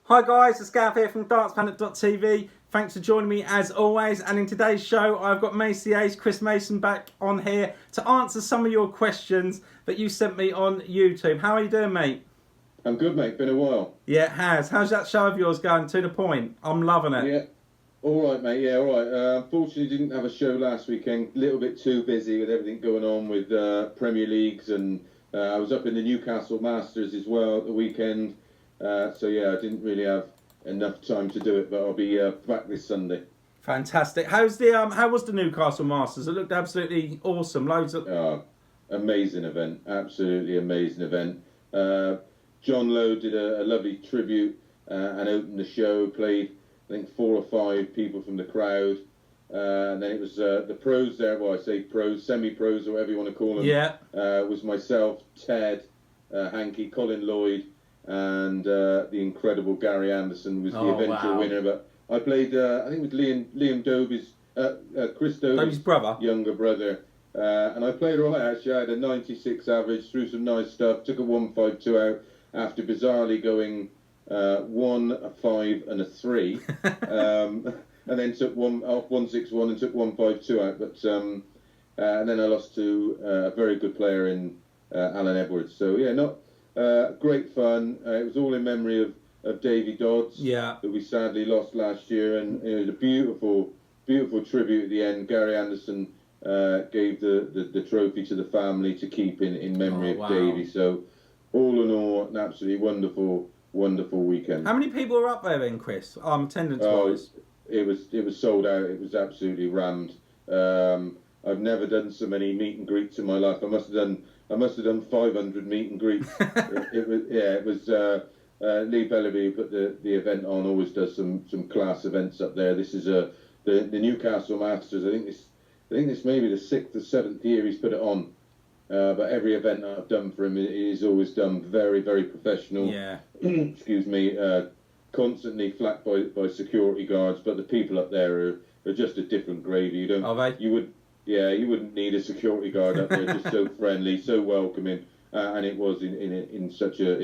Hi guys, it's Gav here from dartsplanet.tv. Thanks for joining me as always, and in today's show I've got Macy Ace, Chris Mason back on here to answer some of your questions that you sent me on YouTube. How are you doing, mate? I'm good, mate. Been a while. Yeah, it has. How's that show of yours going? To the point. I'm loving it. Yeah. All right, mate. Yeah, all right. Unfortunately, didn't have a show last weekend. A little bit too busy with everything going on with Premier Leagues, and I was up in the Newcastle Masters as well at the weekend. So yeah, I didn't really have enough time to do it, but I'll be back this Sunday. Fantastic. How was the Newcastle Masters? It looked absolutely awesome. Loads of amazing event. Absolutely amazing event. John Lowe did a lovely tribute and opened the show. Played, I think, 4 or 5 people from the crowd. And then it was the pros there. Well, I say pros, semi-pros, or whatever you want to call them. Yeah. Was myself, Ted, Hankey, Colin Lloyd, and the incredible Gary Anderson was the eventual winner. But I played, I think, with Liam Dobie's, Chris Dobie's brother, younger brother. And I played all right, actually. I had a 96 average, threw some nice stuff, took a 152 out after bizarrely going 1, a 5 and a 3. And then took 161 and took 152 out. But and then I lost to a very good player in Alan Edwards. So yeah, not great fun. It was all in memory of Davy Dodds, that we sadly lost last year, and it was a beautiful tribute at the end. Gary Anderson gave the trophy to the family to keep in memory of Davy. So all in all, an absolutely wonderful weekend. How many people were up there then, Chris? Attendance wise? It was sold out. It was absolutely rammed. I've never done so many meet and greets in my life. I must have done 500 meet and greets. It was Lee Bellaby who put the event on. Always does some class events up there. This is the Newcastle Masters. I think this may be the 6th or 7th year he's put it on. But every event that I've done for him, he's always done very, very professional. Yeah. Excuse me. Constantly flanked by security guards, but the people up there are just a different gravy. You don't. Are they? You wouldn't need a security guard up there. Just so friendly, so welcoming, and it was in such a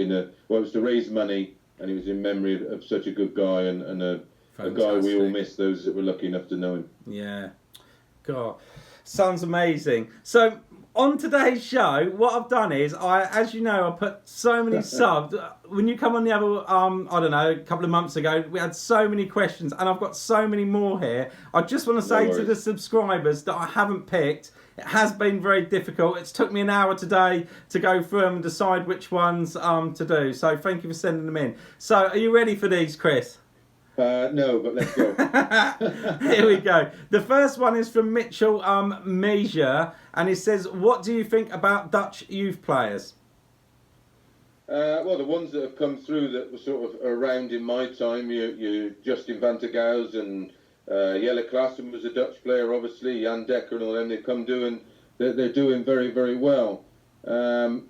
well, it was to raise money, and it was in memory of such a good guy and a guy we all miss, those that were lucky enough to know him. Yeah, God, sounds amazing. So on today's show, what I've done is, as you know, I put so many subs. When you come on the other, I don't know, a couple of months ago, we had so many questions, and I've got so many more here. I just want to say to the subscribers that I haven't picked. It has been very difficult. It's took me an hour today to go through them and decide which ones to do. So thank you for sending them in. So are you ready for these, Chris? No, but let's go. Here we go. The first one is from Mitchell Major, and he says, what do you think about Dutch youth players? Well, the ones that have come through that were sort of around in my time, you Justin van der Gouws and Jelle Klaassen was a Dutch player, obviously, Jan Dekker and all them, they're doing very, very well. The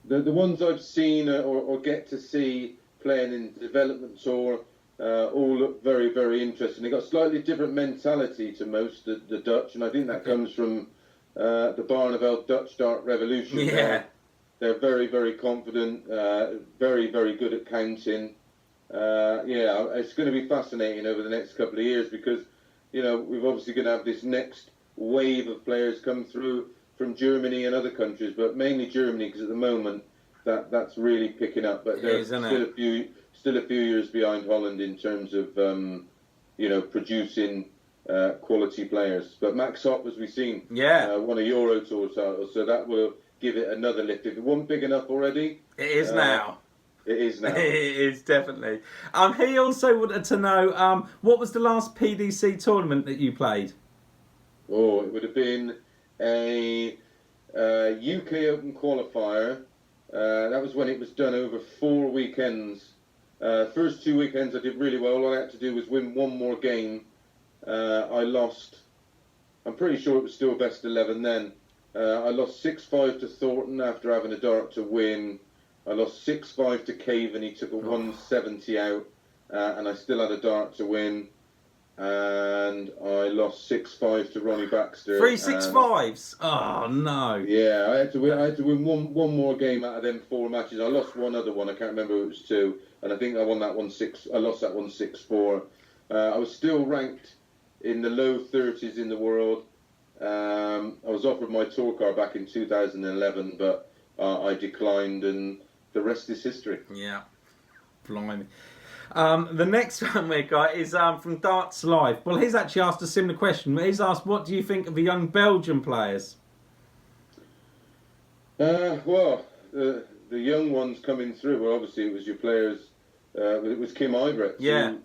ones I've seen or get to see playing in the development tour, all look very, very interesting. They've got a slightly different mentality to most of the Dutch, and I think that comes from the Barneveld Dutch Dart Revolution. Yeah. They're very, very confident, very, very good at counting. It's going to be fascinating over the next couple of years because, we're obviously going to have this next wave of players come through from Germany and other countries, but mainly Germany because at the moment that's really picking up. But there's still a few years behind Holland in terms of, producing quality players. But Max Hopp, as we've seen, won a Euro Tour title, so that will give it another lift. If it wasn't big enough already, it is now. It is now. It is, definitely. He also wanted to know, what was the last PDC tournament that you played? Oh, it would have been a UK Open qualifier. That was when it was done over 4 weekends. First 2 weekends I did really well. All I had to do was win one more game. I lost, I'm pretty sure it was still best 11 then. I lost 6-5 to Thornton after having a dart to win. I lost 6-5 to Caven. He took a 170 out, and I still had a dart to win. and I lost 6-5 to Ronnie Baxter. 3-6-5s. Oh no. Yeah, I had to win one more game out of them 4 matches. I lost one other one. I can't remember who it was to, and I think I won that one 6. I lost that one 6-4. I was still ranked in the low 30s in the world. I was offered my tour car back in 2011, but I declined, and the rest is history. Yeah, blimey. The next one we got is from Darts Live. Well, he's actually asked a similar question. He's asked, what do you think of the young Belgian players? Well, the young ones coming through, well, obviously it was your players, it was Kim Ibrex. Yeah. Who,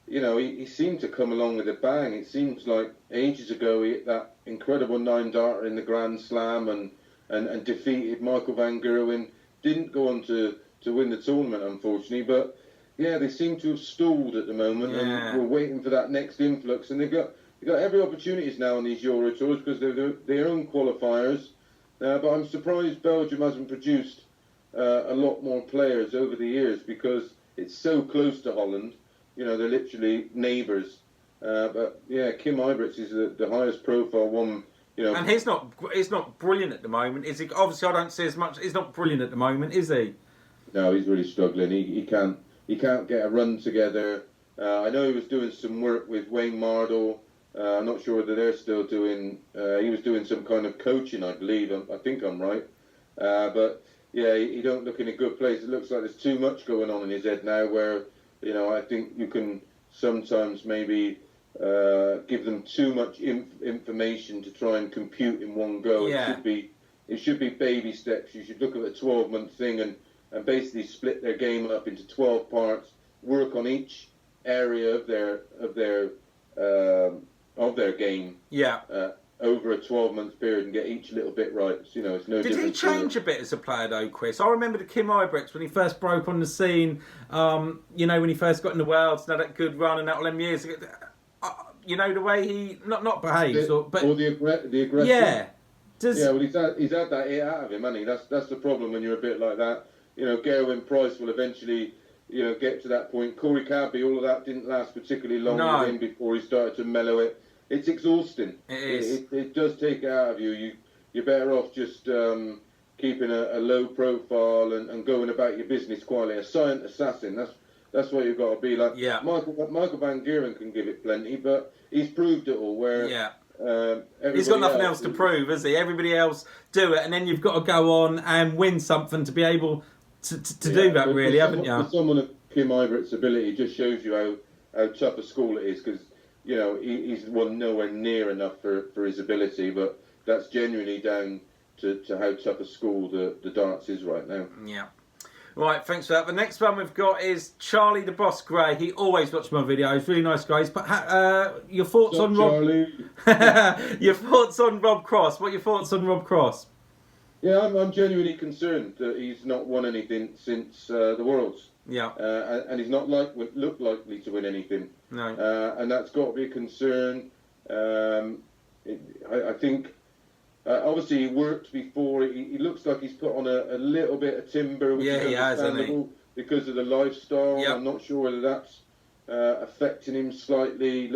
you know, he seemed to come along with a bang. It seems like ages ago he hit that incredible 9-darter in the Grand Slam and defeated Michael van Gerwen. Didn't go on to win the tournament, unfortunately, but yeah, they seem to have stalled at the moment, and we're waiting for that next influx. And they've got every opportunities now on these Euro tours because they're their own qualifiers. But I'm surprised Belgium hasn't produced a lot more players over the years because it's so close to Holland. You know, they're literally neighbours. But yeah, Kim Ibrex is the highest profile one. You know, and he's not brilliant at the moment, is he? Obviously, I don't see as much. He's not brilliant at the moment, is he? No, he's really struggling. He can't get a run together. I know he was doing some work with Wayne Mardle. I'm not sure whether they're still doing. He was doing some kind of coaching, I believe. I think I'm right. But yeah, he don't look in a good place. It looks like there's too much going on in his head now. Where, you know, I think you can sometimes maybe give them too much information to try and compute in one go. Yeah. It should be baby steps. You should look at a 12-month thing and basically split their game up into 12 parts. Work on each area of their game. Yeah. Over a 12-month period and get each little bit right. So, you know, it's no. Did he change a bit as a player though, Chris? I remember the Kim Ibrex when he first broke on the scene. You know, when he first got in the Worlds, and had that good run and that all them years ago. You know, the way he not behaves, or the aggression. Yeah. Yeah, well, he's had that hit out of him, hasn't he? That's the problem when you're a bit like that. You know, Gerwin Price will eventually, you know, get to that point. Corey Cadby, all of that didn't last particularly long with him before he started to mellow it. It's exhausting. It is. It does take it out of you. You're better off just keeping a low profile and going about your business quietly. A silent assassin. That's what you've got to be like. Yeah. Michael van Gerwen can give it plenty, but he's proved it all. Where he's got nothing else to prove, has he? Everybody else do it, and then you've got to go on and win something to be able to do that, really, haven't you? For someone of Kim Ibrex's ability, it just shows you how tough a school it is, because, you know, he's won nowhere near enough for his ability, but that's genuinely down to how tough a school the darts is right now. Yeah. Right, thanks for that. The next one we've got is Charlie the Boss Gray. He always watches my videos. Really nice guys. But your thoughts on Charlie? Your thoughts on Rob Cross? What are your thoughts on Rob Cross? Yeah, I'm genuinely concerned that he's not won anything since the Worlds. Yeah. And he's not look likely to win anything. No. And that's got to be a concern. I think. Obviously, he worked before. He looks like he's put on a little bit of timber, which is understandable because of the lifestyle. Yep. I'm not sure whether that's affecting him slightly.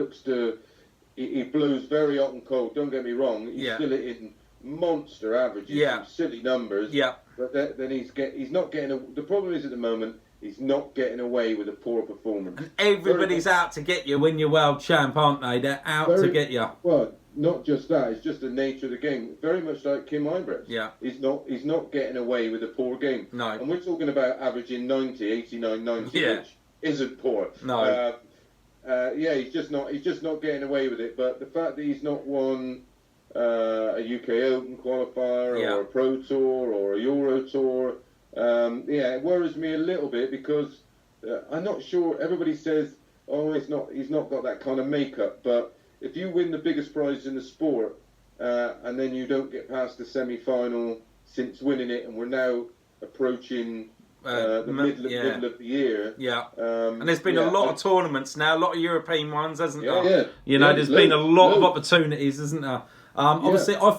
He blows very hot and cold. Don't get me wrong. He's still hitting monster averages, some silly numbers. Yeah. But then he's not getting. The problem is at the moment he's not getting away with a poor performance. And everybody's out to get you when you're world champ, aren't they? They're out to get you. Well. Not just that, it's just the nature of the game. Very much like Kim Ibrex. Yeah. He's not getting away with a poor game. No. And we're talking about averaging 90, 89, 90, which isn't poor. No. He's just not getting away with it. But the fact that he's not won a UK Open qualifier or a Pro Tour or a Euro Tour, it worries me a little bit because I'm not sure. Everybody says, oh, he's not got that kind of makeup, but if you win the biggest prize in the sport and then you don't get past the semi-final since winning it, and we're now approaching the middle of the year. Yeah. And there's been a lot of tournaments now, a lot of European ones, hasn't there? Yeah. You know, there's been a lot of opportunities, isn't there? Obviously, I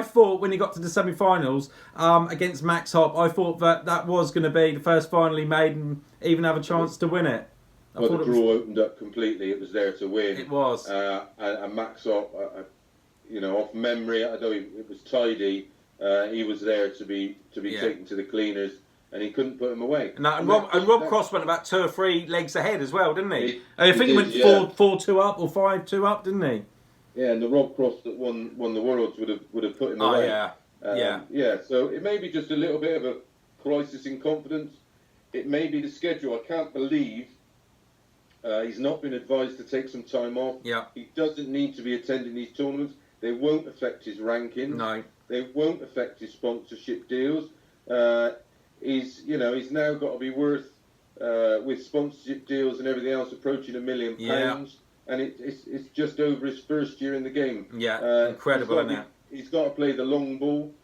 thought when he got to the semi-finals against Max Hopp, I thought that was going to be the first final he made and even have a chance to win it. Well, the draw opened up completely. It was there to win. It was. And Max, off memory, I know it was tidy. He was there to be taken to the cleaners, and he couldn't put him away. No, and Rob Cross went about 2 or 3 legs ahead as well, didn't he? I think he went 4-2 up or 5-2 up, didn't he? Yeah, and the Rob Cross that won the Worlds would have put him away. Yeah. So it may be just a little bit of a crisis in confidence. It may be the schedule. I can't believe he's not been advised to take some time off. Yeah. He doesn't need to be attending these tournaments. They won't affect his rankings. No. They won't affect his sponsorship deals. He's now got to be worth with sponsorship deals and everything else approaching £1 million. Yeah. And it's just over his first year in the game. Yeah, incredible, isn't it? He's got to play the long ball.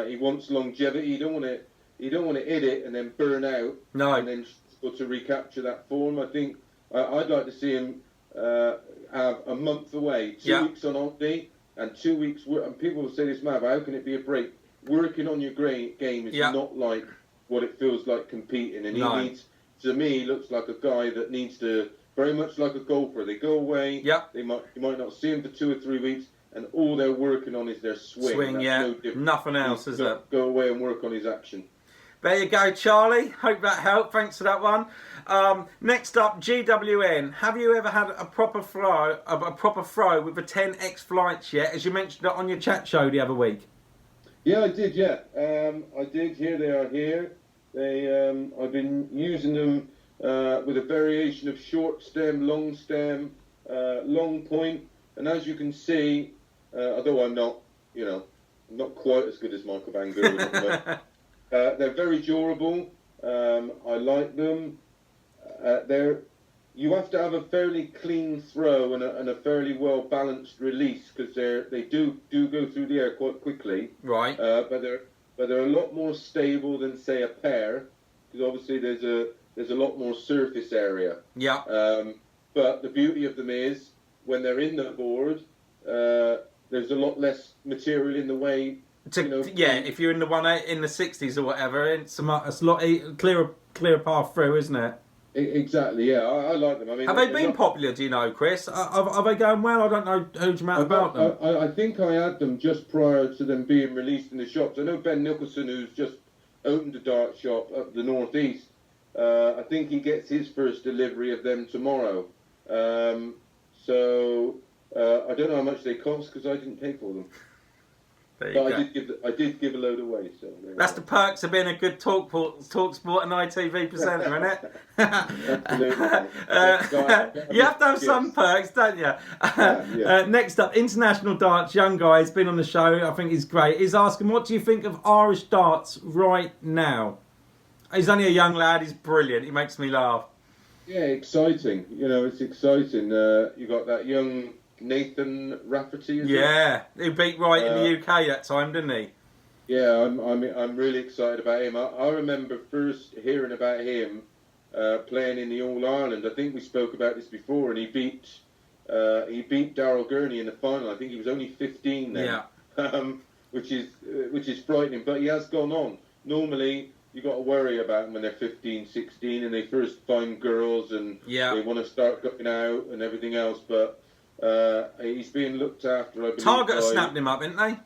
He wants longevity. You don't want to hit it and then burn out. No. And then struggle to recapture that form. I think I'd like to see him have a month away, 2 weeks on holiday, and 2 weeks work. And people will say this, Mav, how can it be a break? Working on your game is not like what it feels like competing. And he needs, to me, looks like a guy that needs to, very much like a golfer. They go away. Yep. You might not see him for 2 or 3 weeks, and all they're working on is their swing. That's no nothing else, is it? Go away and work on his action. There you go, Charlie. Hope that helped. Thanks for that one. Next up, GWN. Have you ever had a proper throw with the 10x flights yet? As you mentioned it on your chat show the other week. Yeah, I did. Yeah, I did. Here they are. Here I've been using them with a variation of short stem, long point, and as you can see, although I'm not quite as good as Michael Van Gerwen, they're very durable. I like them. You have to have a fairly clean throw and a fairly well balanced release, because they do go through the air quite quickly. Right. But they're a lot more stable than, say, a pair, because obviously there's a lot more surface area. Yeah. But the beauty of them is when they're in the board, there's a lot less material in the way. If you're in the 60s or whatever, it's a lot clearer path through, isn't it? Exactly, yeah. I like them. I mean, have they been popular, do you know, Chris? Are they going well? I don't know a huge amount about them. I think I had them just prior to them being released in the shops. I know Ben Nicholson, who's just opened a dart shop up the northeast. I think he gets his first delivery of them tomorrow. So I don't know how much they cost, because I didn't pay for them. But I did give a load away. So that's the perks of being a good talk sport and ITV presenter, isn't it? You have to have some perks, don't you? Next up, International Darts, young guy, has been on the show. I think he's great. He's asking, what do you think of Irish darts right now? He's only a young lad. He's brilliant. He makes me laugh. Yeah, exciting. It's exciting. You got that young Nathan Rafferty, who beat Wright in the UK that time, didn't he? Yeah, I'm really excited about him. I remember first hearing about him playing in the All Ireland. I think we spoke about this before, and he beat Darryl Gurney in the final. I think he was only 15 then, which is frightening. But he has gone on. Normally, you got to worry about them when they're 15, 16, and they first find girls and they want to start going out and everything else. But he's being looked after, I believe. Target have snapped him up, didn't they?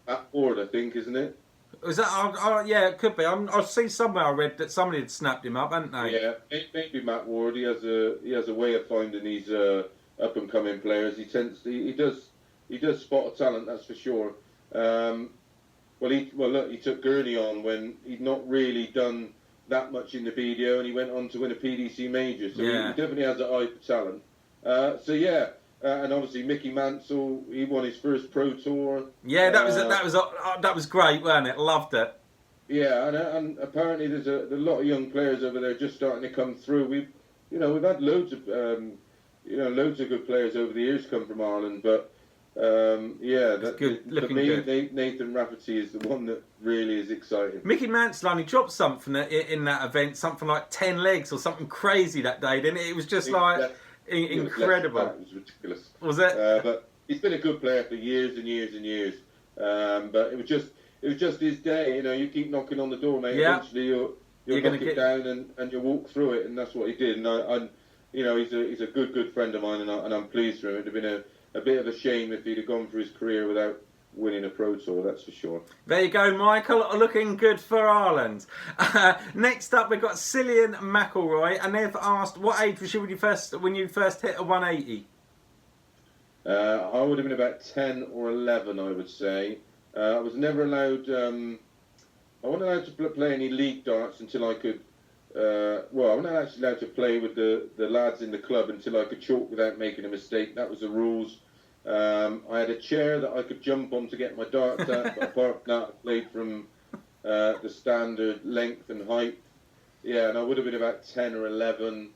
At Ord, I think, isn't it? Is that? Yeah, it could be. I see somewhere I read that somebody had snapped him up, hadn't they? Yeah, maybe Matt Ward. He has a way of finding these up and coming players. He does spot a talent, that's for sure. He took Gurney on when he'd not really done that much in the BDO, and he went on to win a PDC major. So he definitely has an eye for talent. And obviously Mickey Mansell, he won his first Pro Tour. Yeah, that was great, wasn't it? Loved it. Yeah, and apparently there's a lot of young players over there just starting to come through. We've had loads of good players over the years come from Ireland, but looking good. Nathan Rafferty is the one that really is exciting. Mickey Mansell only dropped something in that event, something like 10 legs or something crazy that day, didn't it? It was just incredible. It was ridiculous. Was it? But he's been a good player for years and years and years. But it was just his day. You keep knocking on the door, mate. Eventually you'll knock it down and you'll walk through it, and that's what he did. And he's a good friend of mine, and I'm pleased for him. It'd have been a bit of a shame if he'd have gone for his career without winning a Pro Tour, that's for sure. There you go, Michael. Looking good for Ireland. Next up, we've got Cillian McElroy, and they've asked, what age was you when you first hit a 180? I would have been about 10 or 11, I would say. I was never allowed. I wasn't allowed to play any league darts until I could. I wasn't actually allowed to play with the lads in the club until I could chalk without making a mistake. That was the rules. I had a chair that I could jump on to get my darts at, but apart from that, I played from the standard length and height. Yeah, and I would have been about 10 or 11.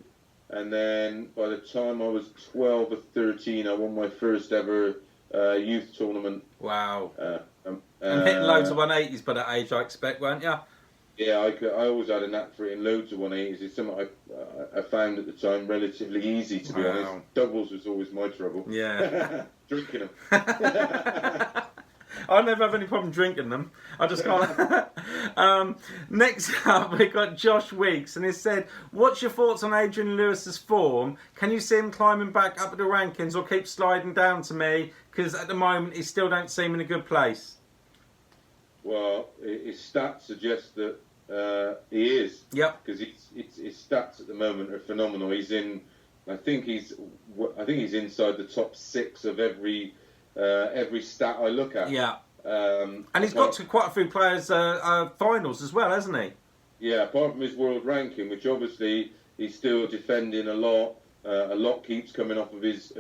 And then by the time I was 12 or 13, I won my first ever youth tournament. Wow. And hitting loads of 180s by that age, I expect, weren't you? Yeah, I always had a knack for hitting loads of 180s. It's something I found at the time relatively easy, to be honest. Doubles was always my trouble. Yeah. Drinking them. I never have any problem drinking them. I just can't. Next up, we've got Josh Weeks, and he said, what's your thoughts on Adrian Lewis's form? Can you see him climbing back up the rankings or keep sliding down to me? Because at the moment, he still don't seem in a good place. Well, his stats suggest that he is. Yep. Because his stats at the moment are phenomenal. I think he's inside the top 6 of every stat I look at. Yeah. And he's got to quite a few players' finals as well, hasn't he? Yeah, apart from his world ranking, which obviously he's still defending a lot. A lot keeps coming off of his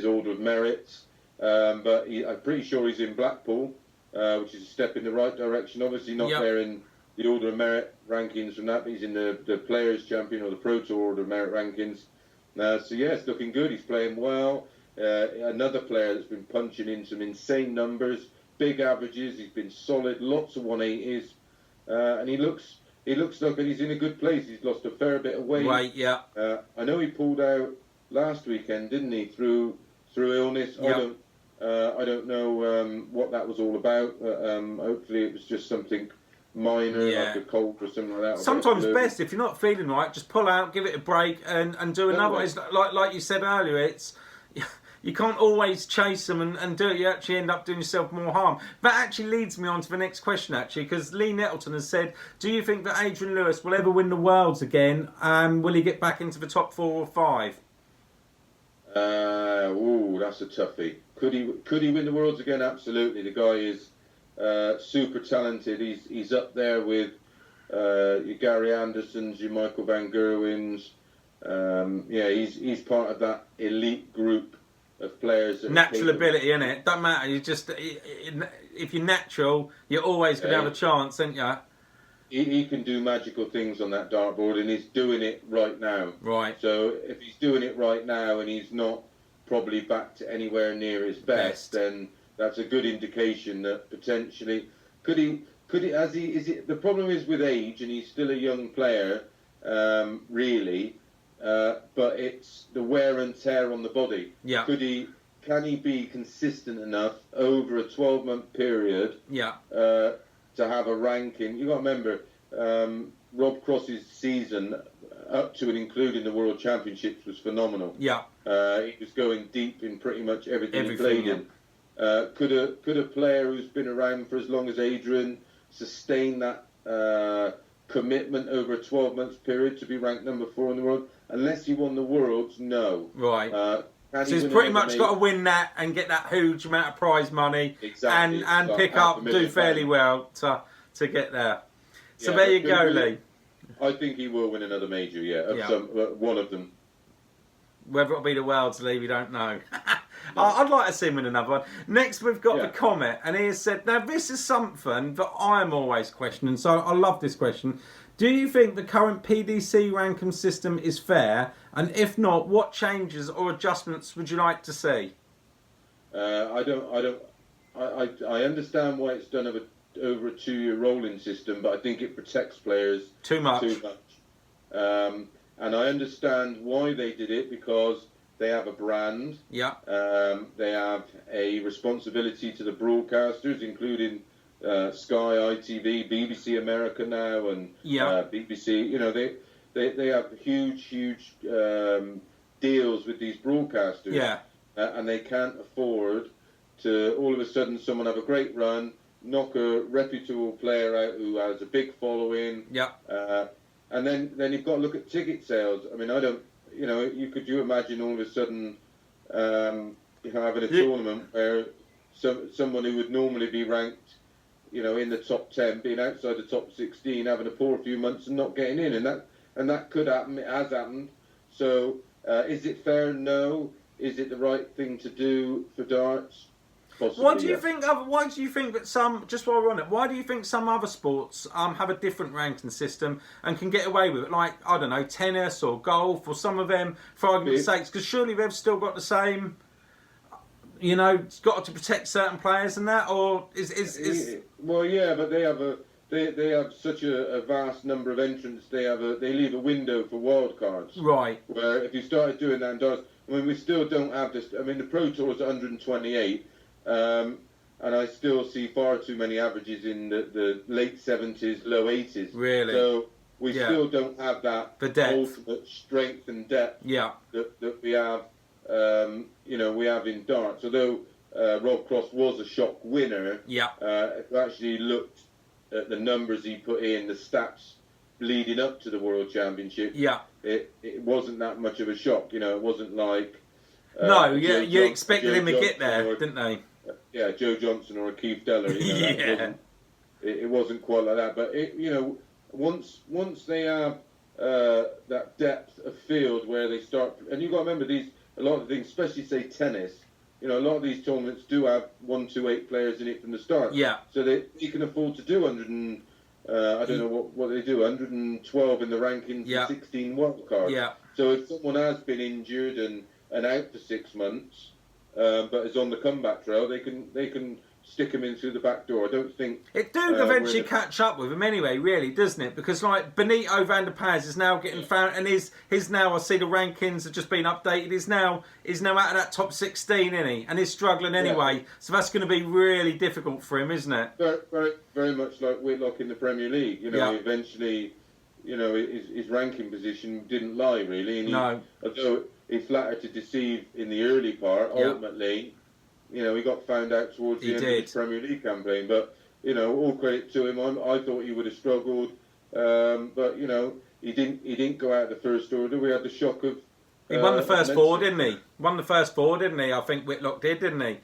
order of merits. But I'm pretty sure he's in Blackpool, which is a step in the right direction. Obviously not there in the order of merit rankings from that, but he's in the Players' Champion or the Pro Tour order of merit rankings. So yeah, it's looking good. He's playing well. Another player that's been punching in some insane numbers, big averages. He's been solid, lots of 180s, and he looks like he's in a good place. He's lost a fair bit of weight. Right, yeah. I know he pulled out last weekend, didn't he? Through illness. Yep. I don't know what that was all about. Hopefully, it was just something minor, like a cold or something like that. Sometimes best, if you're not feeling right, just pull out, give it a break, and do another. It's like you said earlier, it's you can't always chase them and do it. You actually end up doing yourself more harm. That actually leads me on to the next question, actually, because Lee Nettleton has said, do you think that Adrian Lewis will ever win the Worlds again? Will he get back into the top 4 or 5? That's a toughie. Could he win the Worlds again? Absolutely. The guy is super talented. He's up there with your Gary Andersons, your Michael Van Gerwens. He's part of that elite group of players. Natural ability, innit? Doesn't matter. You just if you're natural, you're always going to have a chance, aren't you? He can do magical things on that dartboard, and he's doing it right now. Right. So if he's doing it right now, and he's not probably back to anywhere near his best, then that's a good indication that potentially could he the problem is with age, and he's still a young player, really, but it's the wear and tear on the body. Yeah. Can he be consistent enough over a 12-month period? Yeah. To have a ranking? You got to remember, Rob Cross's season up to and including the World Championships was phenomenal. Yeah. He was going deep in pretty much everything he played in. Could a player who's been around for as long as Adrian sustain that commitment over a 12-month period to be ranked number 4 in the world? Unless he won the Worlds, no. Right. So he's pretty much got to win that and get that huge amount of prize money, and pick up, do fairly well to get there. So there you go, Lee. I think he will win another major, one of them. Whether it'll be the Worlds, Lee, we don't know. I'd like to see him win another one. Next, we've got the Comet, and he has said, now this is something that I'm always questioning, so I love this question. Do you think the current PDC ranking system is fair? And if not, what changes or adjustments would you like to see? I understand why it's done over a 2-year rolling system, but I think it protects players too much. And I understand why they did it, because they have a brand. Yeah. They have a responsibility to the broadcasters, including Sky, ITV, BBC America now, and BBC. they have huge deals with these broadcasters. Yeah. And they can't afford to all of a sudden someone have a great run, knock a reputable player out who has a big following. Yeah. And then you've got to look at ticket sales. I mean, I don't, could you imagine all of a sudden, having a tournament where someone who would normally be ranked, in the top 10, being outside the top 16, having a poor few months and not getting in, and that could happen. It has happened. So, is it fair? No. Is it the right thing to do for darts? Possibly, Why do you think? Why do you think that some? Just while we're on it, why do you think some other sports have a different ranking system and can get away with it? Like, I don't know, tennis or golf or some of them, for argument's sake, because surely they've still got the same. It's got to protect certain players and that, or is well, yeah, but they have such a vast number of entrants. They leave a window for wild cards. Right. Where if you started doing that in darts, we still don't have this. I mean, the Pro Tour is 128, and I still see far too many averages in the late 70s, low 80s. Really? So we still don't have that ultimate strength and depth that we have. We have in darts. Although Rob Cross was a shock winner, if you actually looked at the numbers he put in, the stats leading up to the World Championship, it wasn't that much of a shock. It wasn't like you expected him to get there, didn't they? Yeah, Joe Johnson or a Keith Deller. It wasn't quite like that. But once they have that depth of field where they start, and you've got to remember a lot of things, especially say tennis. A lot of these tournaments do have 1, 2, 8 players in it from the start. Yeah. So they can afford to do 100 and I don't know what they do, 112 in the rankings, and 16 wild cards. Yeah. So if someone has been injured and out for 6 months, but is on the comeback trail, they can stick him in through the back door. I don't think it do eventually catch up with him anyway, really, doesn't it? Because like Benito van der Paz is now getting found, and his now, I see the rankings have just been updated. He's now out of that top 16, isn't he? And he's struggling anyway, so that's going to be really difficult for him, isn't it? Very, very, very much like Whitlock in the Premier League. Eventually, his ranking position didn't lie really, and although he flattered to deceive in the early part, ultimately. He got found out towards the end of his Premier League campaign. But, all credit to him. I thought he would have struggled. But, he didn't go out the first order. We had the shock of... He won the first four, didn't he? Won the first four, didn't he? I think Whitlock did, didn't he?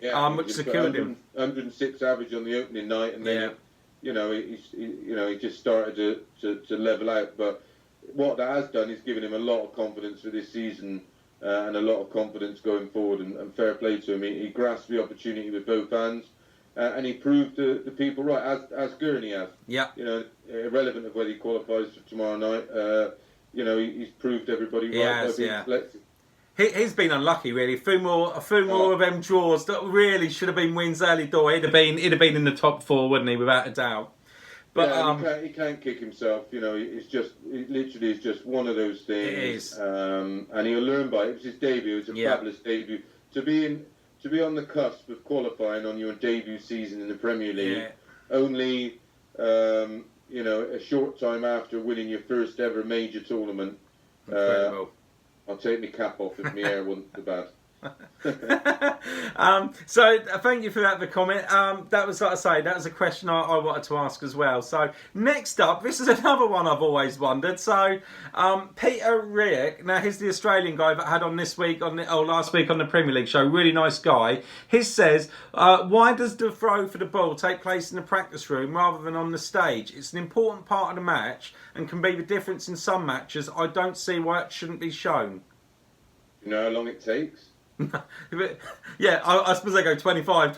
Yeah. Which secured him. 106 average on the opening night. And then, he just started to level out. But what that has done is given him a lot of confidence for this season. And a lot of confidence going forward, and fair play to him. He grasped the opportunity with both hands, and he proved the people right, as Gurney has. Yeah. Irrelevant of whether he qualifies for tomorrow night. He's proved everybody right by being selected. He's been unlucky, really. A few more of them draws that really should have been wins early door. He'd have been in the top 4, wouldn't he? Without a doubt. But he can't kick himself. It literally is just one of those things. It is, and he'll learn by it. It was his debut. It's a fabulous debut to be on the cusp of qualifying on your debut season in the Premier League. Yeah. Only a short time after winning your first ever major tournament. Incredible. I'll take my cap off if my hair wasn't too bad. So thank you for that, the comment. That was, like I say, that was a question I wanted to ask as well. So next up, this is another one I've always wondered. So Peter Riek, now he's the Australian guy that I had on last week on the Premier League show. Really nice guy. He says, why does the throw for the ball take place in the practice room rather than on the stage? It's an important part of the match and can be the difference in some matches. I don't see why it shouldn't be shown. You know how long it takes? Yeah, I suppose they go 25,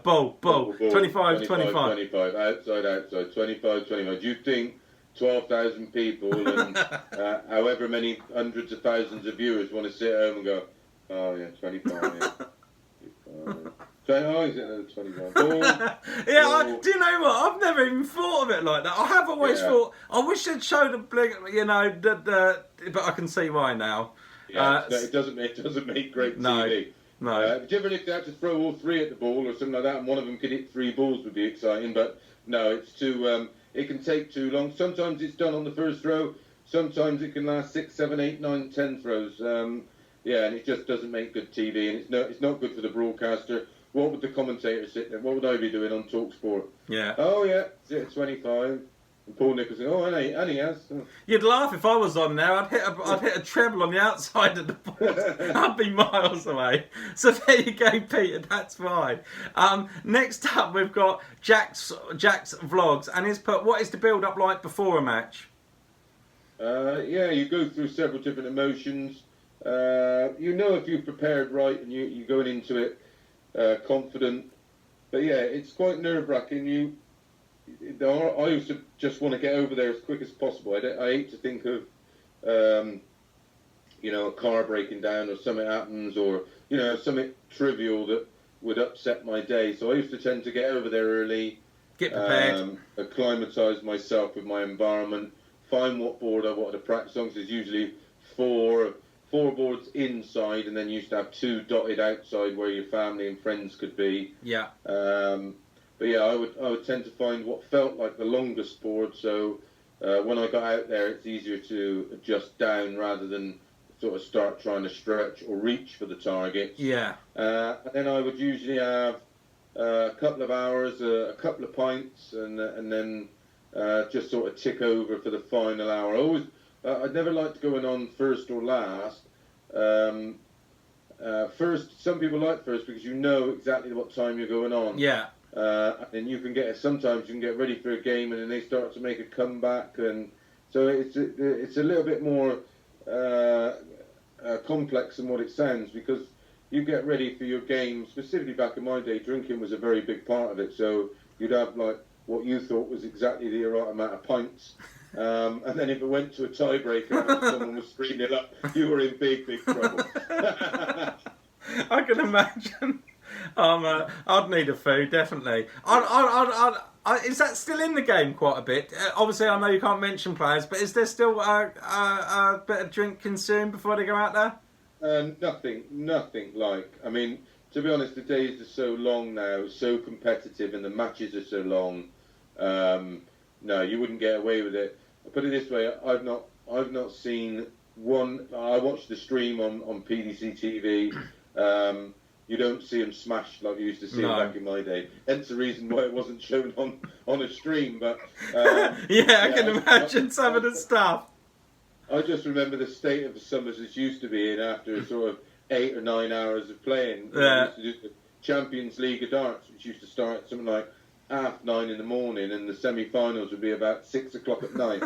ball, 25, 25, outside, 25. Do you think 12,000 people and however many hundreds of thousands of viewers want to sit at home and go, oh yeah, 25, yeah. Oh, is it another 25? Yeah, do you know what? I've never even thought of it like that. I have always thought, I wish they'd show the blink, but I can see why now. Yeah, it doesn't make great TV. No. Even if they had to throw all 3 at the ball or something like that, and one of them could hit 3 balls, would be exciting. But no, it's too. It can take too long. Sometimes it's done on the first throw. sometimes it can last 6, 7, 8, 9, 10 throws. Yeah, and it just doesn't make good TV, and it's not good for the broadcaster. What would the commentator sit there? What would I be doing on TalkSport? Yeah. Oh yeah, it's at 25. And Paul Nicholson, oh, and he has. You'd laugh if I was on there. I'd hit a treble on the outside of the board. I'd be miles away. So there you go, Peter. That's fine. Next up, we've got Jack's vlogs, and he's put, what is the build up like before a match? Yeah, you go through several different emotions. You know if you've prepared right and you're going into it confident. But yeah, it's quite nerve-wracking. I used to just want to get over there as quick as possible. I hate to think of, a car breaking down or something happens, or something trivial that would upset my day. So I used to tend to get over there early, get prepared, acclimatise myself with my environment, find what board I wanted to practice on. Because there's usually four boards inside, and then you used to have 2 dotted outside where your family and friends could be. Yeah. But yeah, I would tend to find what felt like the longest board. So when I got out there, it's easier to adjust down rather than sort of start trying to stretch or reach for the targets. Yeah. And then I would usually have a couple of hours, a couple of pints, and then just sort of tick over for the final hour. I'd never liked going on first or last. First, some people like first because you know exactly what time you're going on. Yeah. And sometimes you can get ready for a game, and then they start to make a comeback, and so it's a little bit more complex than what it sounds, because you get ready for your game. Specifically back in my day, drinking was a very big part of it. So you'd have like what you thought was exactly the right amount of pints, and then if it went to a tiebreaker and someone was 3-0 up, you were in big trouble. I can imagine. I'd need a food, definitely. Is that still in the game quite a bit? Obviously, I know you can't mention players, but is there still a bit of drink consumed before they go out there? Nothing like. I mean, to be honest, the days are so long now, so competitive, and the matches are so long. No, you wouldn't get away with it. I'll put it this way: I've not seen one. I watched the stream on PDC TV. You don't see them smashed like you used to see them back in my day. Hence the reason why it wasn't shown on a stream. But I can imagine some of the stuff. I just remember the state of the summers it used to be in after sort of 8 or 9 hours of playing. Yeah. We used to do the Champions League of Darts, which used to start at something like 9:30 in the morning, and the semi-finals would be about 6 o'clock at night.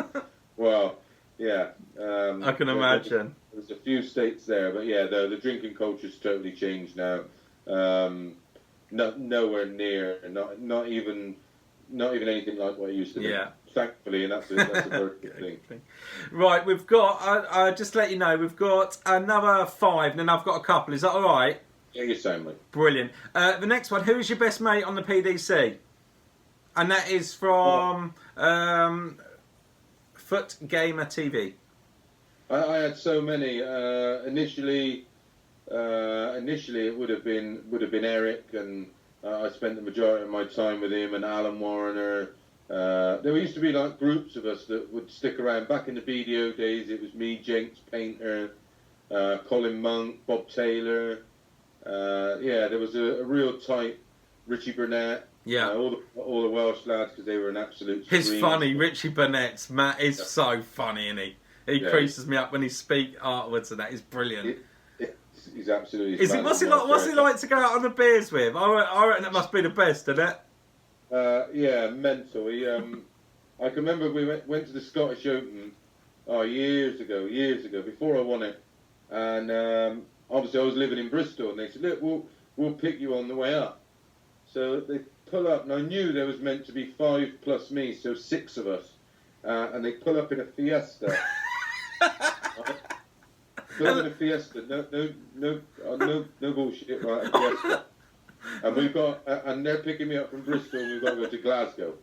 Well, yeah. I can imagine. There's a few states there, but yeah, the drinking culture's totally changed now. Nowhere near, not even anything like what it used to be. Yeah. Thankfully, and that's a very good thing. Right, we've got. Just to let you know, we've got another 5, and then I've got a couple. Is that all right? Yeah, you sound like. Brilliant. The next one. Who is your best mate on the PDC? And that is from Foot Gamer TV. I had so many. Initially, it would have been Eric, and I spent the majority of my time with him, and Alan Warner. There used to be like groups of us that would stick around. Back in the BDO days, it was me, Jenks Painter, Colin Monk, Bob Taylor. There was a real tight Richie Burnett. Yeah, all the Welsh lads, because they were an absolute. He's funny, Richie Burnett's Matt is so funny, isn't he? He creases me up when he speaks afterwards, and that is brilliant. He's absolutely. What's he like to go out on the beers with? I reckon that must be the best, isn't it? Yeah, mental. I can remember we went to the Scottish Open years ago, before I won it, and obviously I was living in Bristol, and they said, "Look, we'll pick you on the way up." So they pull up, and I knew there was meant to be 5 plus me, so 6 of us, and they pull up in a Fiesta. Pull up in a Fiesta, no bullshit, right? A Fiesta. And we've got, and they're picking me up from Bristol, and we've got to go to Glasgow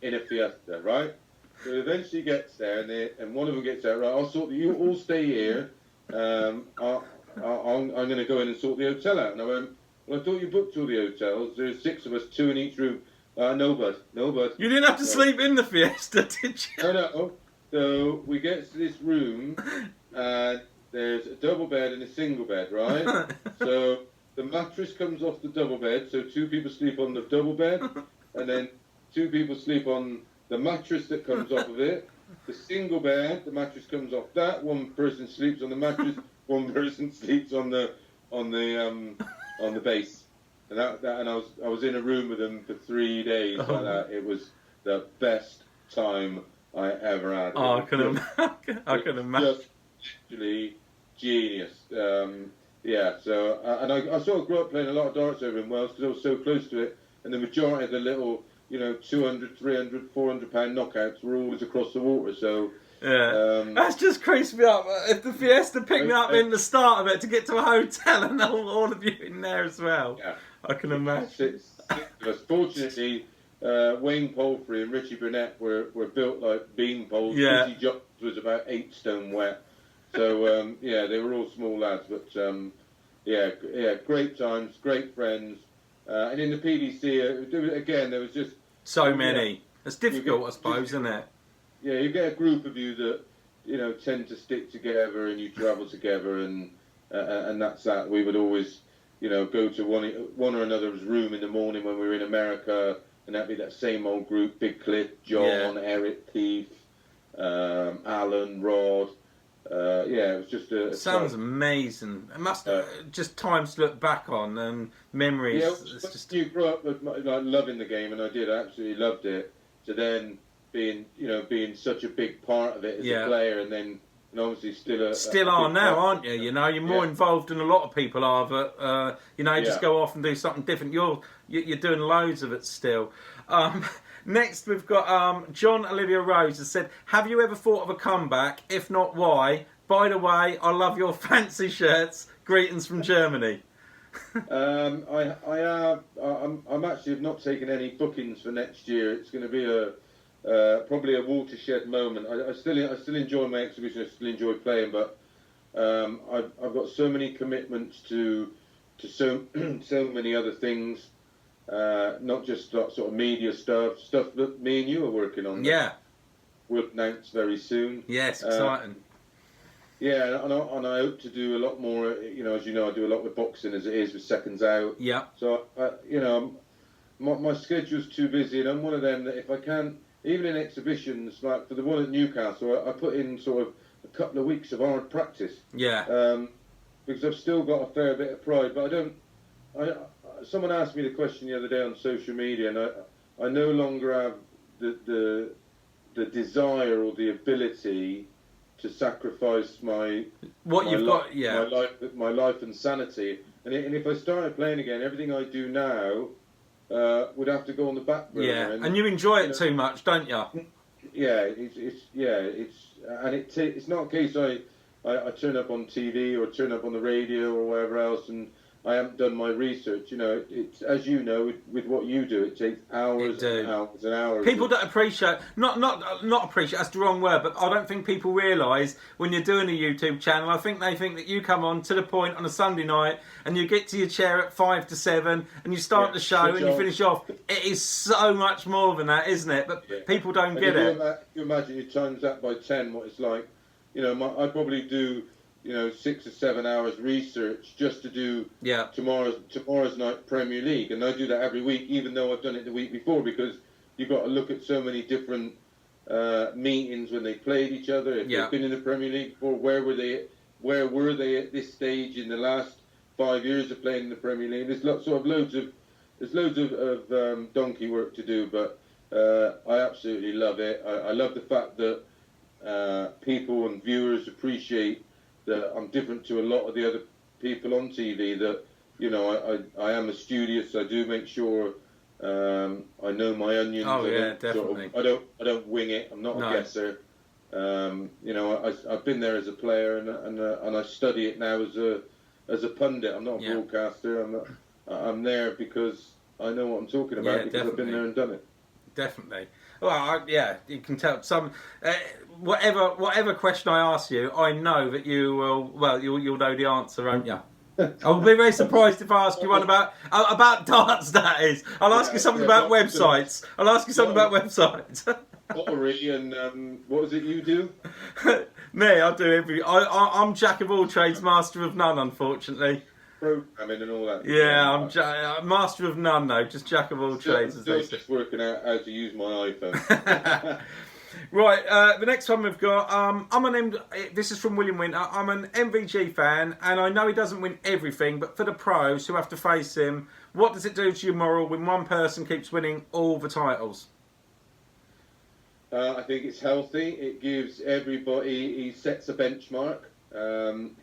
in a Fiesta, right? So it eventually gets there, and one of them gets there, right? I'll sort you all stay here. I'm going to go in and sort the hotel out. And I went, well, I thought you booked all the hotels. There's 6 of us, 2 in each room. No, bud. You didn't have to sleep in the Fiesta, did you? No. So we get to this room, and there's a double bed and a single bed, right? So the mattress comes off the double bed, so 2 people sleep on the double bed, and then 2 people sleep on the mattress that comes off of it. The single bed, the mattress comes off that. 1 person sleeps on the mattress, 1 person sleeps on the base. And and I was in a room with them for 3 days like that. It was the best time I ever had. Oh, I can imagine. Just literally genius. Yeah, so and I sort of grew up playing a lot of darts over in Wales because I was so close to it, and the majority of the little, 200, 300, 400 pound knockouts were always across the water. So yeah, that's just creeps me up. If the Fiesta picked me up in the start of it to get to a hotel and all of you in there as well, yeah. I can imagine. Fortunately, Wayne Palfrey and Richie Burnett were built like bean poles. Yeah. Richie Jones was about 8 stone wet. So yeah, they were all small lads, but yeah, great times, great friends, and in the PDC again there was just so many. It's difficult, I suppose, isn't it? Yeah, you get a group of you that tend to stick together, and you travel together, and that's that. We would always go to one or another's room in the morning when we were in America, and that'd be that same old group: Big Cliff, John, Eric, Keith, Alan, Rod. Yeah, it was just a sounds amazing. It must just times to look back on and memories. Yeah, it's just you grew up with loving the game, and I did. I absolutely loved it. So then being such a big part of it as a player, and then obviously still are now, aren't you? You're more involved than a lot of people are, but you just go off and do something different. You're doing loads of it still. Next, we've got John Olivia Rose has said, have you ever thought of a comeback? If not, why? By the way, I love your fancy shirts. Greetings from Germany. I have. I'm actually have not taken any bookings for next year. It's going to be probably a watershed moment. I still enjoy my exhibition. I still enjoy playing, but I've got so many commitments to so many other things. Not just sort of media stuff that me and you are working on. Yeah. We'll announce very soon. Yes, exciting. Yeah, and I hope to do a lot more. As you know, I do a lot with boxing as it is with Seconds Out. Yeah. So my schedule's too busy, and I'm one of them that if I can, even in exhibitions like for the one at Newcastle, I put in sort of a couple of weeks of hard practice. Yeah. Because I've still got a fair bit of pride, but I don't. Someone asked me the question the other day on social media, and I no longer have the desire or the ability to sacrifice my life and sanity. And if I started playing again, everything I do now would have to go on the back burner. Yeah, and you enjoy it too much, don't you? Yeah, it's not a case I turn up on TV or turn up on the radio or wherever else and I haven't done my research. It's as you know with what you do, it takes hours and hours and hours. People don't appreciate, not appreciate. That's the wrong word, but I don't think people realise when you're doing a YouTube channel. I think they think that you come on to the point on a Sunday night and you get to your chair at 5 to 7 and you start the show and you finish off. It is so much more than that, isn't it? But people don't get it. You imagine you times that by 10, what it's like. I probably do. 6 or 7 hours research just to do tomorrow's night Premier League, and I do that every week, even though I've done it the week before, because you've got to look at so many different meetings when they played each other. If they've been in the Premier League before, where were they at this stage in the last 5 years of playing in the Premier League? There's loads of donkey work to do, but I absolutely love it. I love the fact that people and viewers appreciate that I'm different to a lot of the other people on TV. That I am studious. I do make sure I know my onions. Oh yeah, definitely. I don't wing it. I'm not a guesser. I've been there as a player, and I study it now as a pundit. I'm not a broadcaster. I'm there because I know what I'm talking about because I've been there and done it. Definitely. Well, you can tell some. Whatever question I ask you, I know that you will. Well, you'll know the answer, won't you? I'll be very surprised if I ask you one about darts. That is, I'll ask you something about websites. I'll ask you something about websites. pottery and what was it you do? Me, I do I'm jack of all trades, master of none, unfortunately. Programming and all that. Yeah, master of none though, just jack of all trades, as Still they say. just working out how to use my iPhone. Right, the next one we've got. This is from William Winter. I'm an MVG fan, and I know he doesn't win everything, but for the pros who have to face him, what does it do to your moral when one person keeps winning all the titles? I think it's healthy. It gives everybody. He sets a benchmark.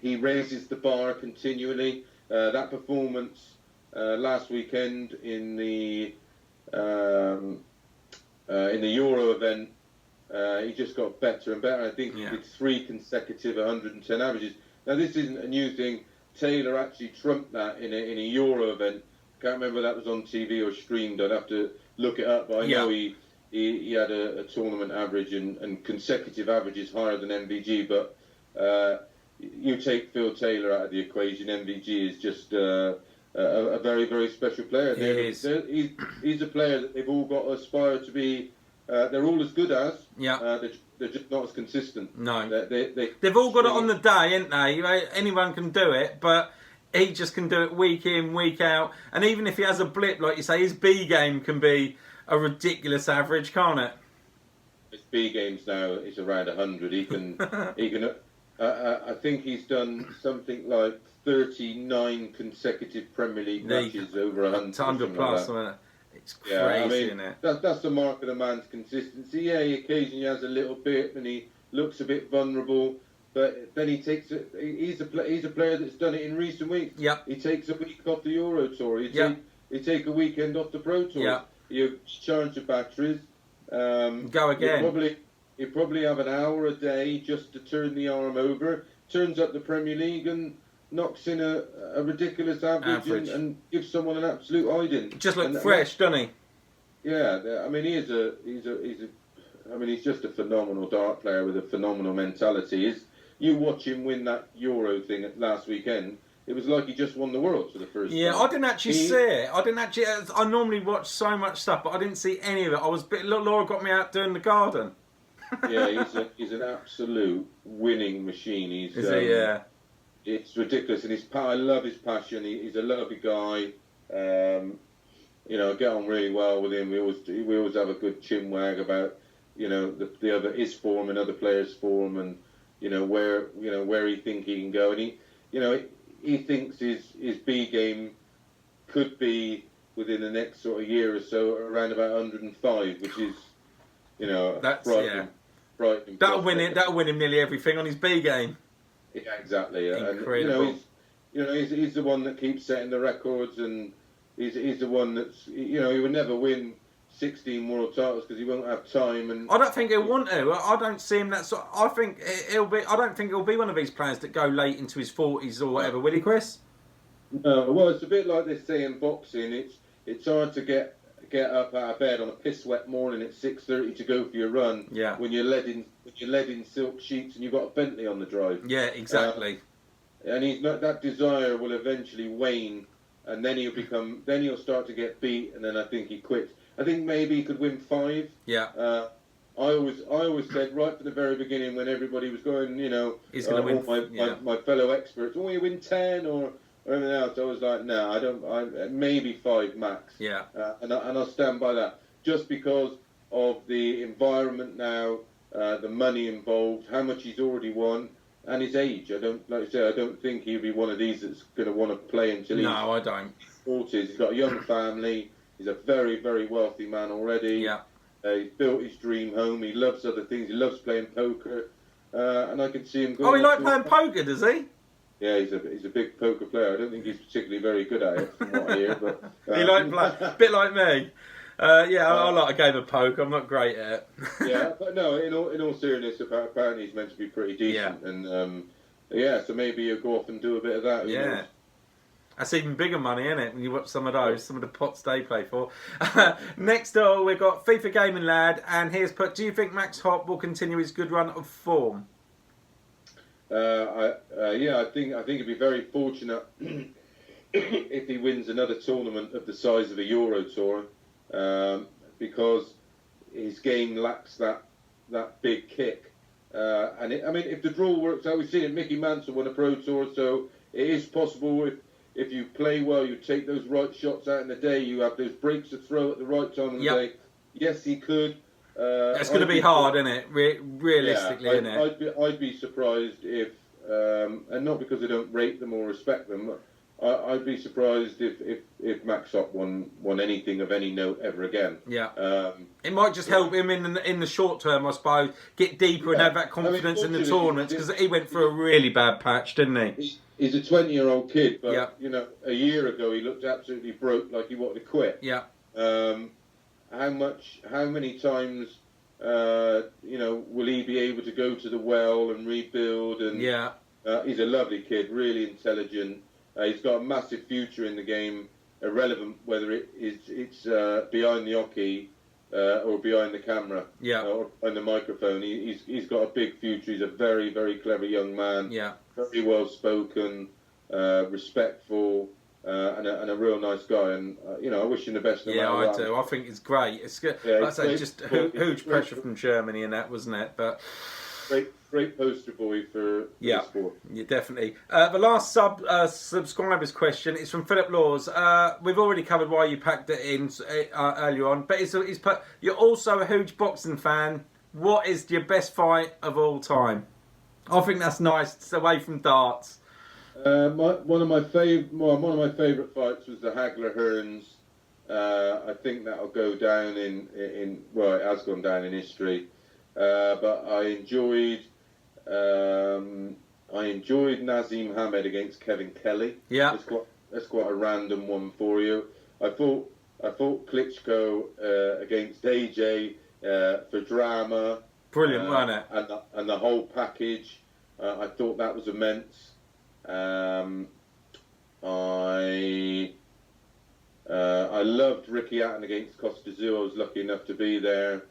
He raises the bar continually. That performance last weekend in the Euro event. He just got better and better. I think he did 3 consecutive 110 averages. Now this isn't a new thing. Taylor actually trumped that in a Euro event. Can't remember whether that was on TV or streamed. I'd have to look it up. But I know he had a tournament average and consecutive averages higher than MVG. But you take Phil Taylor out of the equation, MVG is just a very, very special player. He's a player that they've all got to aspire to be. They're all as good as. Yeah. They're just not as consistent. No. They've all got it on the day, ain't they? Anyone can do it, but he just can do it week in, week out. And even if he has a blip, like you say, his B game can be a ridiculous average, can't it? His B games now is around 100. He can. I think he's done something like 39 consecutive Premier League matches over 100. 100 plus, like it's crazy, isn't it? That's the mark of the man's consistency. Yeah, he occasionally has a little bit, and he looks a bit vulnerable. But then he takes it. He's a player that's done it in recent weeks. Yep. He takes a week off the Euro Tour. He take a weekend off the Pro Tour. Yep. You charge your batteries. Go again. You probably have an hour a day just to turn the arm over. Turns up the Premier League and knocks in a ridiculous average. And gives someone an absolute hiding. Just look fresh, doesn't he? Yeah, I mean he's just a phenomenal dart player with a phenomenal mentality. You watch him win that Euro thing last weekend. It was like he just won the world for the first time. Yeah, I didn't actually see it. I normally watch so much stuff, but I didn't see any of it. Laura got me out doing the garden. Yeah, he's an absolute winning machine. Is he? Yeah. It's ridiculous, and I love his passion. He's a lovely guy. I get on really well with him. We always have a good chinwag about his form and other players' form, and where he think he can go, and he thinks his B game could be within the next sort of year or so around about 105, which is that's frightening. That'll win him nearly everything on his B game. Yeah, exactly. Incredible. And, he's the one that keeps setting the records, and he's the one that's he would never win 16 world titles because he won't have time. And I don't think he'll want to. I don't see him that sort. I don't think he'll be one of these players that go late into his 40s or whatever. Will he, Chris? No. Well, it's a bit like they say in boxing. It's hard to get up out of bed on a piss wet morning at 6:30 to go for your run. Yeah. When you're led in silk sheets and you've got a Bentley on the drive. Yeah, exactly. And that desire will eventually wane, and then he'll start to get beat, and then I think he quits. I think maybe he could win 5. Yeah. I always said right from the very beginning when everybody was going, he's going to win. My fellow experts, you win 10 or anything else. I was like, no, I don't. Maybe 5 max. Yeah. And I'll stand by that, just because of the environment now, the money involved, how much he's already won, and his age. I don't think he'll be one of these that's going to want to play until he's. No, I don't. 40s. He's got a young family. He's a very, very wealthy man already. Yeah. He's built his dream home. He loves other things. He loves playing poker. And I can see him going... Oh, he likes playing poker, does he? Yeah, he's a big poker player. I don't think he's particularly very good at it, from what I hear. But, he likes playing... A bit like me. I like a game of poker. I'm not great at it. Yeah, but no, in all seriousness, apparently he's meant to be pretty decent. Yeah. And, so maybe he'll go off and do a bit of that. Yeah. That's even bigger money, isn't it? When you watch some of those, some of the pots they play for. Next up, we've got FIFA Gaming Lad, and here's put: do you think Max Hopp will continue his good run of form? I think he'd be very fortunate if he wins another tournament of the size of a Euro Tour, because his game lacks that big kick. I mean, if the draw works out, we've seen it. Mickey Mantle won a Pro Tour, so it is possible if you play well, you take those right shots out in the day, you have those breaks to throw at the right time of the day. Yes, he could. It's going to be hard, isn't it? Realistically, isn't it? I'd be surprised if, and not because I don't rate them or respect them, I'd be surprised if Max Up won anything of any note ever again. Yeah. It might just help him in the short term, I suppose, get deeper and have that confidence in the tournaments, because he went through a really bad patch, didn't he? He's a 20-year-old kid, but you know, a year ago he looked absolutely broke, like he wanted to quit. Yeah. How many times, you know, will he be able to go to the well and rebuild? And he's a lovely kid, really intelligent. He's got a massive future in the game, irrelevant whether it's behind the hockey or behind the camera or on the microphone. He's got a big future. He's a very, very clever young man. Yeah. Very well spoken, respectful, and a real nice guy. And you know, I wish him the best. I do. I think it's great. It's good. Like I say, just huge pressure from Germany and that, wasn't it? But great poster boy for the sport. Yeah, definitely. The last subscriber's question is from Philip Laws. We've already covered why you packed it in earlier on, but he's put, you're also a huge boxing fan. What is your best fight of all time? I think that's nice. It's away from darts. One of my favourite fights was the Hagler Hearns. I think that'll go down in well, it has gone down in history. But I enjoyed Nazim Hamed against Kevin Kelly. Yeah, that's quite a random one for you. I thought Klitschko against AJ for drama. Brilliant, wasn't it? And the whole package. I thought that was immense. I loved Ricky Hatton against Costa Zoo. I was lucky enough to be there.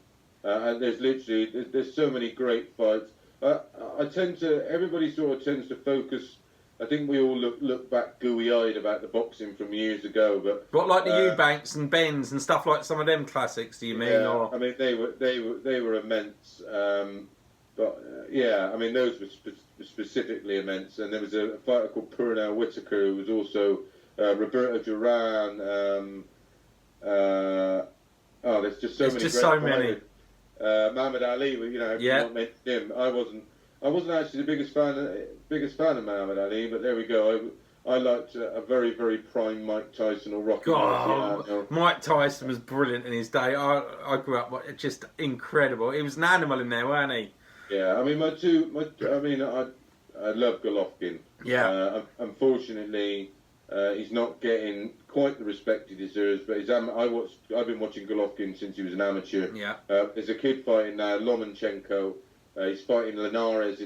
And there's so many great fights. Everybody sort of tends to focus. I think we all look back gooey-eyed about the boxing from years ago, but what, like the Eubanks and Benz and stuff, like some of them classics? Do you mean? Yeah, or? I mean they were immense. I mean those were specifically immense. And there was a fighter called Purnell Whitaker who was also Roberto Duran. There's just so many. So many. Muhammad Ali, you know, not mentioned him. I wasn't actually the biggest fan of Muhammad Ali, but there we go. I liked a very, very prime Mike Tyson or Rocky. Mike Tyson was brilliant in his day. I grew up just incredible. He was an animal in there, wasn't he? Yeah, I mean I love Golovkin. Yeah. Unfortunately, he's not getting quite the respect he deserves. But I've been watching Golovkin since he was an amateur. Yeah. There's a kid fighting now, Lomachenko. He's fighting Linares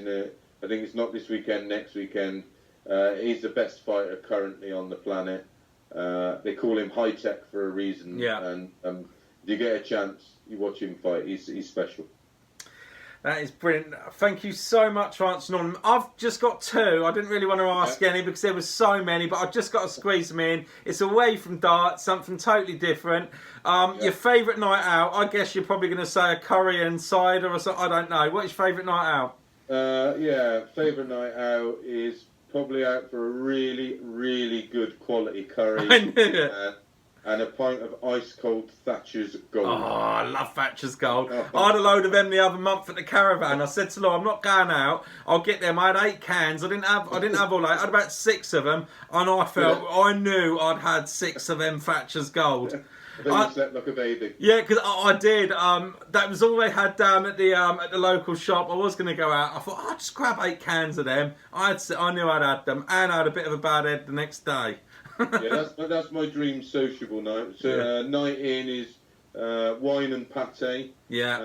I think it's not this weekend, next weekend. He's the best fighter currently on the planet. They call him high tech for a reason. Yeah. And if you get a chance, you watch him fight. He's special. That is brilliant. Thank you so much for answering on them. I've just got two. I didn't really want to ask any because there were so many, but I've just got to squeeze them in. It's away from darts, something totally different. Your favourite night out? I guess you're probably going to say a curry and cider or something. I don't know. What is your favourite night out? Favourite night out is probably out for a really, really good quality curry. I knew it. And a pint of ice-cold Thatcher's Gold. Oh, I love Thatcher's Gold. I had a load of them the other month at the caravan. I said to Laura, I'm not going out. I'll get them. I had 8 cans. I didn't have all 8. I had about 6 of them. And I knew I'd had 6 of them Thatcher's Gold. I think you slept like a baby. Yeah, because I did. That was all they had down at the local shop. I was going to go out. I thought, I'll just grab 8 cans of them. I knew I'd had them. And I had a bit of a bad head the next day. Yeah, that's my dream sociable night. So night in is wine and pate. Yeah.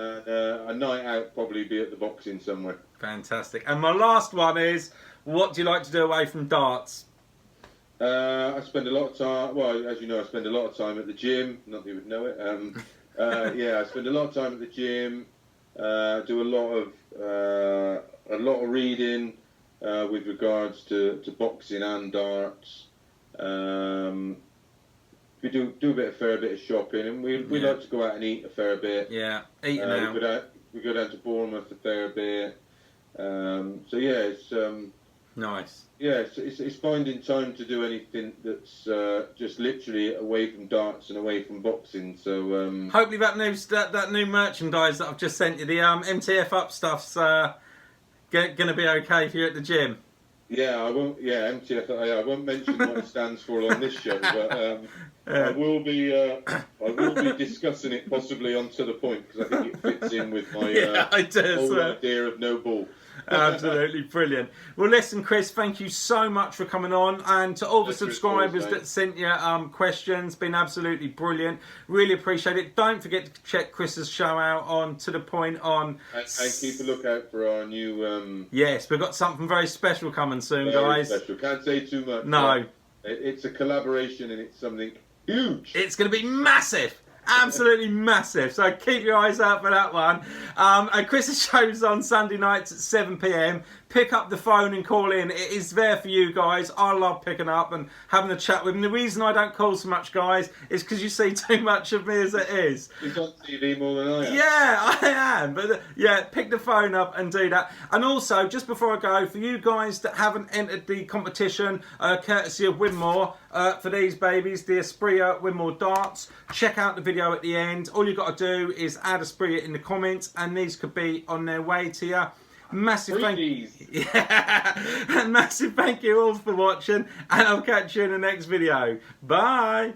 A night out probably be at the boxing somewhere. Fantastic. And my last one is, what do you like to do away from darts? I spend a lot of time. Well, as you know, I spend a lot of time at the gym. Not that you would know it. I spend a lot of time at the gym. Do a lot of reading with regards to boxing and darts. we do a fair bit of shopping, and we like to go out and eat a fair bit. Yeah, eating out. We go down to Bournemouth a fair bit. So yeah, it's nice. Yeah, it's finding time to do anything that's just literally away from darts and away from boxing. So hopefully that new merchandise that I've just sent you, the MTF Up stuff's going to be okay for you at the gym. Yeah, I won't. Yeah, MTF. I won't mention what it stands for on this show, but I will be discussing it possibly on To The Point, because I think it fits in with my whole idea of no ball. Absolutely brilliant. Well, listen, Chris, thank you so much for coming on, and to all the subscribers that sent you questions, been absolutely brilliant. Really appreciate it. Don't forget to check Chris's show out on To The Point on. And keep a lookout for our new. Yes, we've got something very special coming soon, very guys. Special. Can't say too much. No, it's a collaboration, and it's something huge. It's going to be massive. Absolutely massive. So keep your eyes out for that one. And Chris's show's on Sunday nights at 7 p.m. Pick up the phone and call in. It is there for you guys. I love picking up and having a chat with him. The reason I don't call so much, guys, is because you see too much of me as it is. He's on TV more than I am. Yeah, I am. But yeah, pick the phone up and do that. And also, just before I go, for you guys that haven't entered the competition, courtesy of Winmore, for these babies, the Espria Winmore darts, check out the video at the end. All you've got to do is add Espria in the comments, and these could be on their way to you. Massive thank you. Yeah. And massive thank you all for watching, and I'll catch you in the next video. Bye.